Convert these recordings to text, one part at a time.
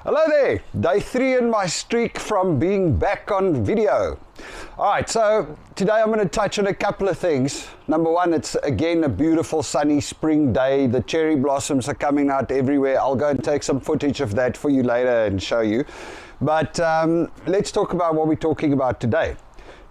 Hello there, day 3 in my streak from being back on video. Alright, so today I'm going to touch on a couple of things. Number one, it's again a beautiful sunny spring day. The cherry blossoms are coming out everywhere. I'll go and take some footage of that for you later and show you. But let's talk about what we're talking about today.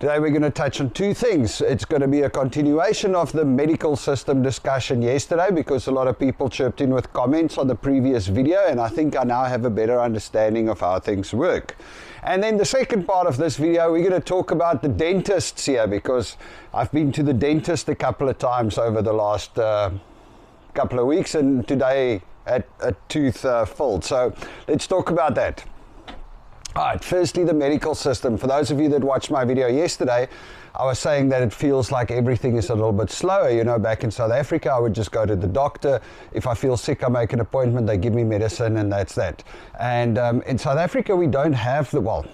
Today we're going to touch on two things. It's going to be a continuation of the medical system discussion yesterday because a lot of people chirped in with comments on the previous video, and I think I now have a better understanding of how things work. And then the second part of this video, we're going to talk about the dentists here because I've been to the dentist a couple of times over the last couple of weeks, and today had a tooth filled. So let's talk about that. Alright, firstly the medical system. For those of you that watched my video yesterday, I was saying that it feels like everything is a little bit slower. You know, back in South Africa, I would just go to the doctor. If I feel sick, I make an appointment, they give me medicine, and that's that. And in South Africa, we don't have the, well,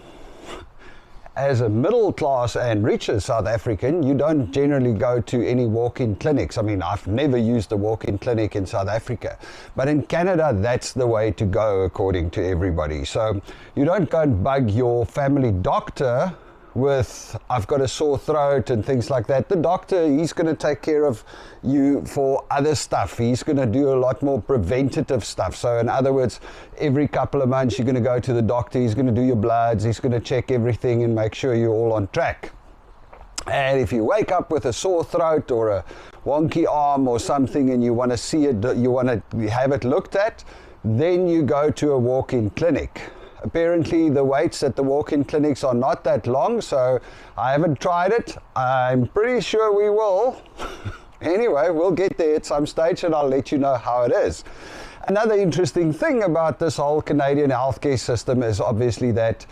as a middle class and richer South African, you don't generally go to any walk-in clinics. I mean, I've never used a walk-in clinic in South Africa. But in Canada, that's the way to go, according to everybody. So you don't go and bug your family doctor with, I've got a sore throat and things like that. The doctor, he's going to take care of you for other stuff. He's going to do a lot more preventative stuff. So in other words, every couple of months you're going to go to the doctor, he's going to do your bloods, he's going to check everything and make sure you're all on track. And if you wake up with a sore throat or a wonky arm or something and you want to see it, you want to have it looked at, then you go to a walk-in clinic. Apparently the waits at the walk-in clinics are not that long, so I haven't tried it. I'm pretty sure we will. Anyway, we'll get there at some stage and I'll let you know how it is. Another interesting thing about this whole Canadian healthcare system is obviously that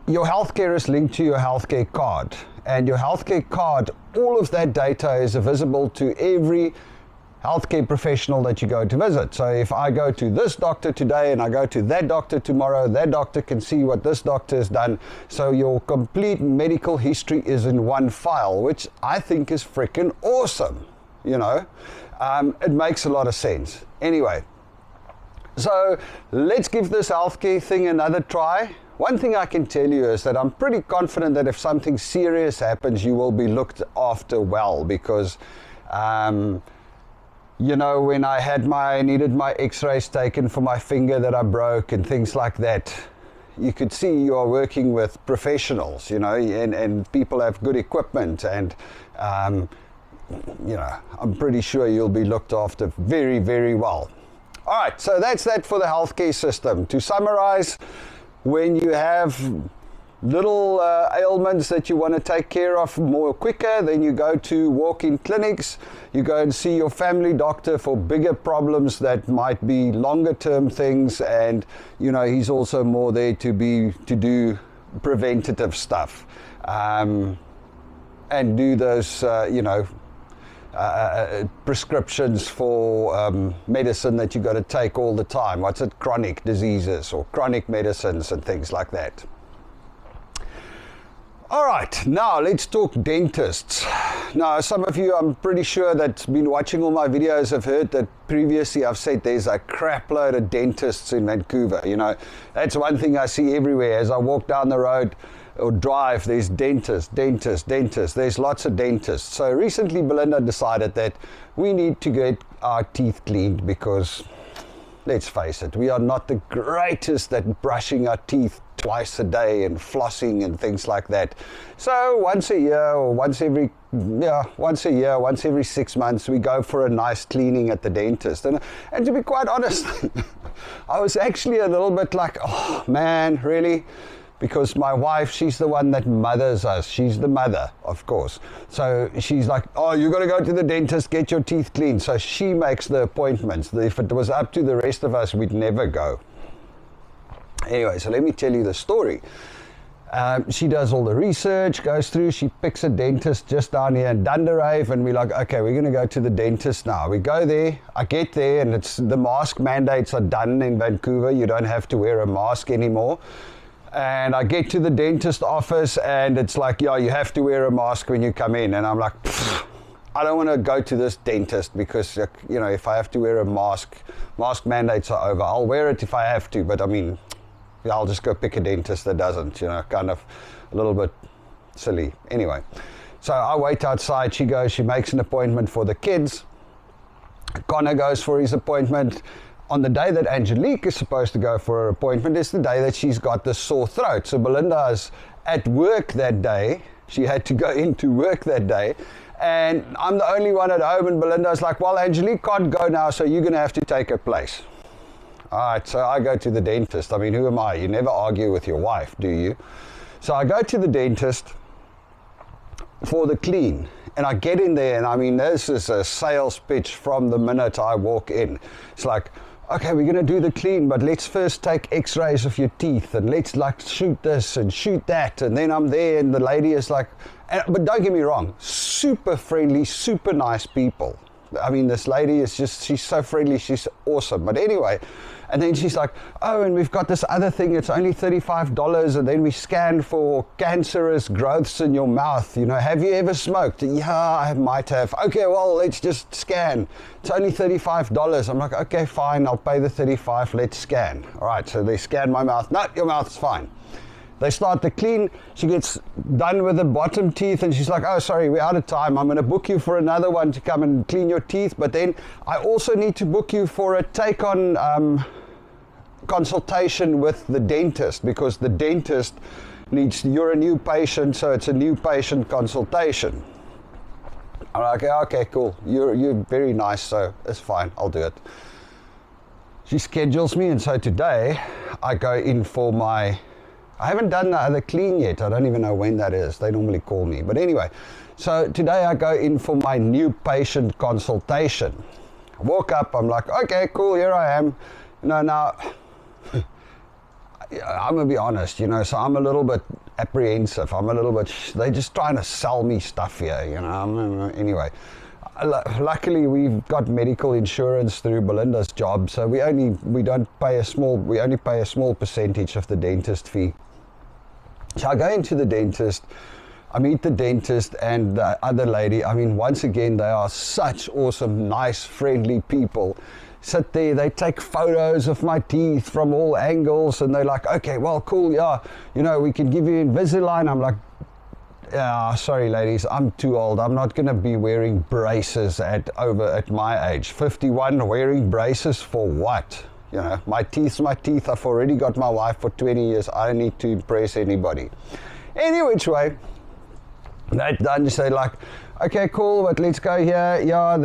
your healthcare is linked to your healthcare card. And your healthcare card, all of that data is visible to every healthcare professional that you go to visit. So if I go to this doctor today and I go to that doctor tomorrow, that doctor can see what this doctor has done. So your complete medical history is in one file, which I think is freaking awesome. You know, it makes a lot of sense. Anyway, so let's give this healthcare thing another try. One thing I can tell you is that I'm pretty confident that if something serious happens, you will be looked after well, because you know, when I needed my x-rays taken for my finger that I broke and things like that, you could see you are working with professionals, you know, and people have good equipment, and you know, I'm pretty sure you'll be looked after very, very well. All right, so that's that for the healthcare system. To summarize, when you have little ailments that you want to take care of more quicker, then you go to walk-in clinics, you go and see your family doctor for bigger problems that might be longer term things, and you know, he's also more there to do preventative stuff and do those you know, prescriptions for medicine that you got to take all the time. What's it? Chronic diseases or chronic medicines and things like that. All right, now let's talk dentists. Now, some of you, I'm pretty sure, that's been watching all my videos have heard that previously I've said there's a crap load of dentists in Vancouver. You know, that's one thing I see everywhere. As I walk down the road or drive, there's dentists. There's lots of dentists. So recently Belinda decided that we need to get our teeth cleaned because, let's face it, we are not the greatest at brushing our teeth twice a day and flossing and things like that. So once a year or once every 6 months, we go for a nice cleaning at the dentist. And to be quite honest, I was actually a little bit like, oh man, really? Because my wife, she's the one that mothers us. She's the mother, of course. So she's like, oh, you got to go to the dentist, get your teeth cleaned. So she makes the appointments. If it was up to the rest of us, we'd never go. Anyway, so let me tell you the story. She does all the research, goes through, she picks a dentist just down here in Dunderave, and we're like, okay, we're going to go to the dentist now. We go there, I get there, and the mask mandates are done in Vancouver. You don't have to wear a mask anymore. And I get to the dentist office and it's like, yeah, you have to wear a mask when you come in. And I'm like, I don't want to go to this dentist because, you know, if I have to wear a mask mandates are over. I'll wear it if I have to, but I mean, yeah, I'll just go pick a dentist that doesn't, you know, kind of a little bit silly. Anyway, so I wait outside. She goes, she makes an appointment for the kids. Connor goes for his appointment. On the day that Angelique is supposed to go for her appointment is the day that she's got the sore throat. So Belinda's at work that day. She had to go into work that day. And I'm the only one at home, and Belinda's like, well, Angelique can't go now, so you're going to have to take her place. All right, so I go to the dentist. I mean, who am I? You never argue with your wife, do you? So I go to the dentist for the clean. And I get in there, and I mean, this is a sales pitch from the minute I walk in. It's like, okay, we're going to do the clean, but let's first take x-rays of your teeth, and let's like shoot this and shoot that. And then I'm there, and the lady is like, but don't get me wrong, super friendly, super nice people. I mean, this lady is just, she's so friendly, she's awesome. But anyway, and then she's like, oh, and we've got this other thing, it's only $35, and then we scan for cancerous growths in your mouth. You know, have you ever smoked? Yeah, I might have. Okay, well, let's just scan. It's only $35. I'm like, okay, fine, I'll pay the $35, let's scan. All right, so they scan my mouth. No, your mouth's fine. They start the clean. She gets done with the bottom teeth, and she's like, oh, sorry, we're out of time. I'm going to book you for another one to come and clean your teeth. But then I also need to book you for a take-on consultation with the dentist, because the dentist needs, you're a new patient, so it's a new patient consultation. I'm like, okay, cool. You're very nice, so it's fine. I'll do it. She schedules me, and so today I go in for my... I haven't done the other clean yet. I don't even know when that is. They normally call me. But anyway, so today I go in for my new patient consultation. I walk up, I'm like, okay, cool, here I am. You know, now, I'm going to be honest, you know, so I'm a little bit apprehensive. I'm a little bit, they're just trying to sell me stuff here, you know. Anyway, luckily we've got medical insurance through Belinda's job, so we only pay a small percentage of the dentist fee. So I go into the dentist, I meet the dentist and the other lady. I mean, once again, they are such awesome, nice, friendly people. Sit there, they take photos of my teeth from all angles, and they're like, okay, well, cool, yeah, you know, we can give you Invisalign. I'm like, yeah, sorry, ladies, I'm too old. I'm not going to be wearing braces at my age. 51, wearing braces for what? You know, my teeth's my teeth. I've already got my wife for 20 years. I don't need to impress anybody. Any which way, that done, you say like, okay, cool, but let's go here. Yeah,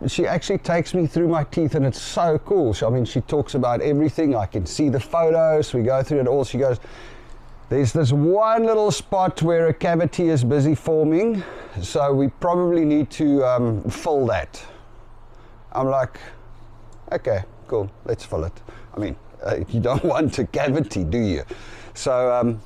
she actually takes me through my teeth, and it's so cool. I mean, she talks about everything. I can see the photos. We go through it all. She goes, there's this one little spot where a cavity is busy forming, so we probably need to fill that. I'm like, okay, cool, let's fill it. I mean, you don't want a cavity, do you? So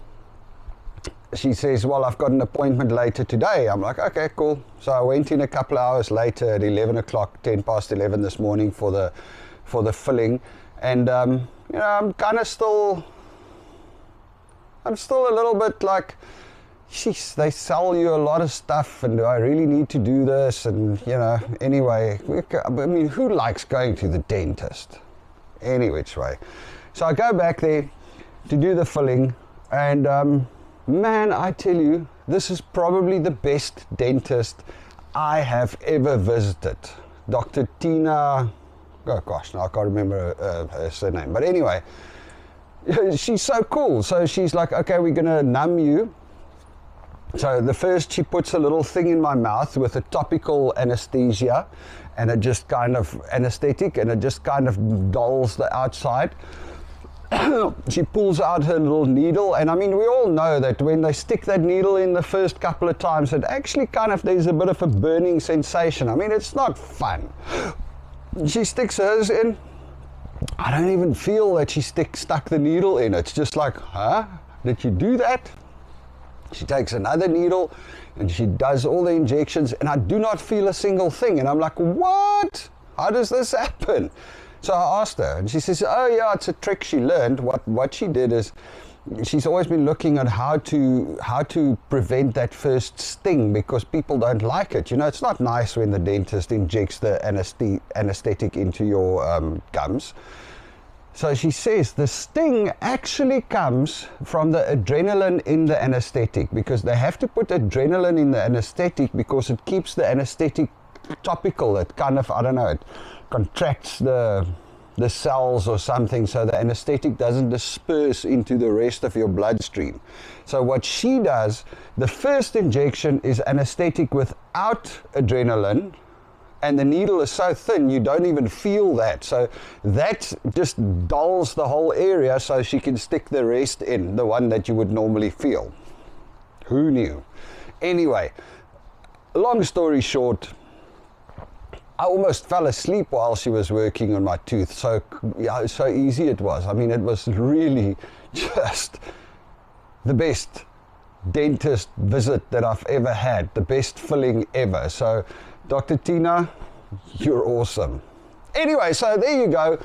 she says, well, I've got an appointment later today. I'm like, okay, cool. So I went in a couple of hours later at 11 o'clock, 10 past 11 this morning for the filling. And, you know, I'm still a little bit like, jeez, they sell you a lot of stuff, and do I really need to do this? And, you know, anyway, I mean, who likes going to the dentist? Any which way. So I go back there to do the filling, and man, I tell you, this is probably the best dentist I have ever visited. Dr. Tina, oh gosh, now I can't remember her surname, but anyway, she's so cool. So she's like, okay, we're going to numb you. So the first, she puts a little thing in my mouth with a topical anesthesia, and it just kind of anesthetic, and it just kind of dulls the outside. She pulls out her little needle, and I mean, we all know that when they stick that needle in the first couple of times, it actually kind of, there's a bit of a burning sensation. I mean, it's not fun. She sticks hers in. I don't even feel that she stuck the needle in. It's just like, huh? Did you do that? She takes another needle and she does all the injections, and I do not feel a single thing. And I'm like, what? How does this happen? So I asked her, and she says, oh yeah, it's a trick she learned. What she did is, she's always been looking at how to prevent that first sting, because people don't like it. You know, it's not nice when the dentist injects the anesthetic into your gums. So she says the sting actually comes from the adrenaline in the anesthetic, because they have to put adrenaline in the anesthetic because it keeps the anesthetic topical. It kind of, I don't know, it contracts the cells or something, so the anesthetic doesn't disperse into the rest of your bloodstream. So what she does, the first injection is anesthetic without adrenaline, and the needle is so thin you don't even feel that. So that just dulls the whole area so she can stick the rest in, the one that you would normally feel. Who knew? Anyway, long story short, I almost fell asleep while she was working on my tooth. So easy it was. I mean, it was really just the best dentist visit that I've ever had, the best filling ever. So Dr. Tina, you're awesome. Anyway, so there you go.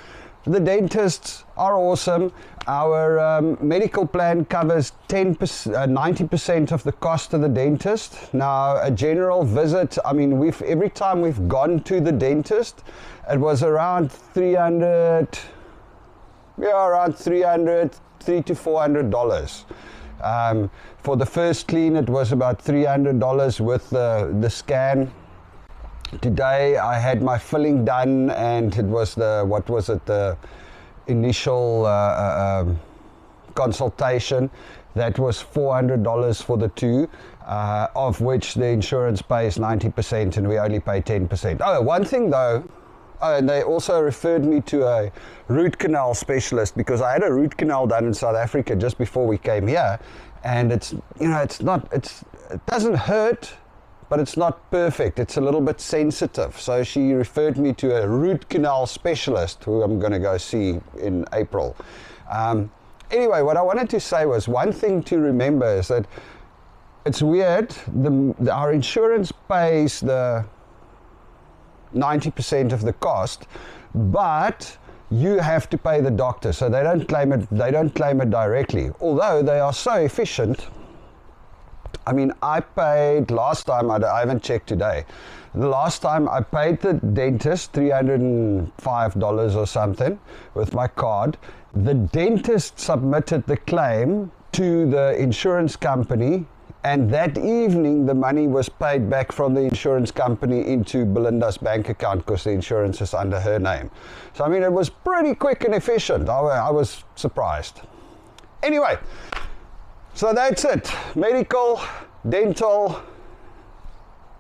The dentists are awesome. Our medical plan covers 90% of the cost of the dentist. Now, a general visit, I mean, every time we've gone to the dentist, it was around $300 to $400. For the first clean, it was about $300 with the scan. Today I had my filling done, and it was the initial consultation. That was $400 for the two, of which the insurance pays 90% and we only pay 10%. Oh, one thing though, and they also referred me to a root canal specialist, because I had a root canal done in South Africa just before we came here, and it doesn't hurt, but it's not perfect. It's a little bit sensitive. So she referred me to a root canal specialist, who I'm going to go see in April. Anyway, what I wanted to say was, one thing to remember is that it's weird. Our insurance pays the 90% of the cost, but you have to pay the doctor. So they don't claim it. They don't claim it directly, although they are so efficient. I mean, I paid last time, I haven't checked today. The last time I paid the dentist $305 or something with my card. The dentist submitted the claim to the insurance company, and that evening the money was paid back from the insurance company into Belinda's bank account, because the insurance is under her name. So, I mean, it was pretty quick and efficient. I was surprised. Anyway, so that's it. Medical, dental,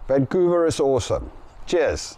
Vancouver is awesome. Cheers.